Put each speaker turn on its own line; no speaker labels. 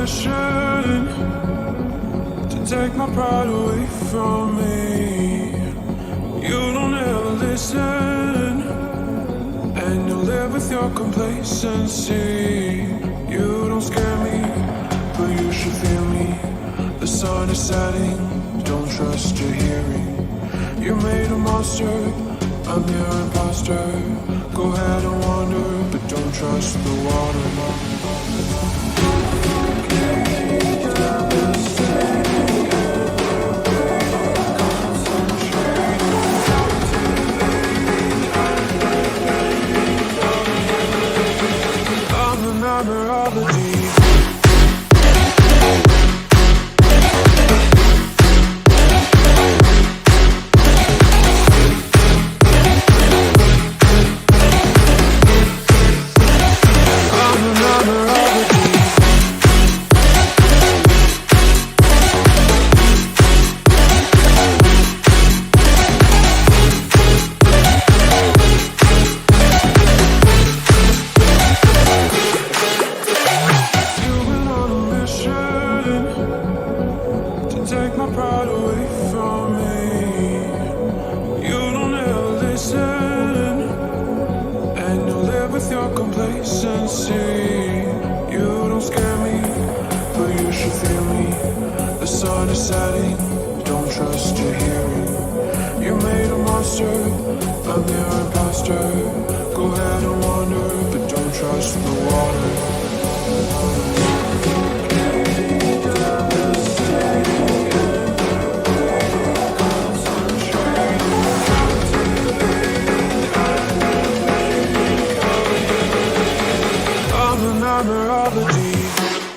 mission to take my pride away from me. You don't ever listen, and you live with your complacency. You don't scare me, but you should fear me. The sun is setting, don't trust your hearing. You made a monster, I'm your imposter. Go ahead and wander, but don't trust the water. I'm the nightmare of the deep. Take my pride away from me. You don't ever listen, and you live with your complacency. You don't scare me, but you should fear me. The sun is setting, don't trust your hearing. You made a monster, I'm your imposter. Go ahead and wander, but don't trust the water. I'm the nightmare of the deep.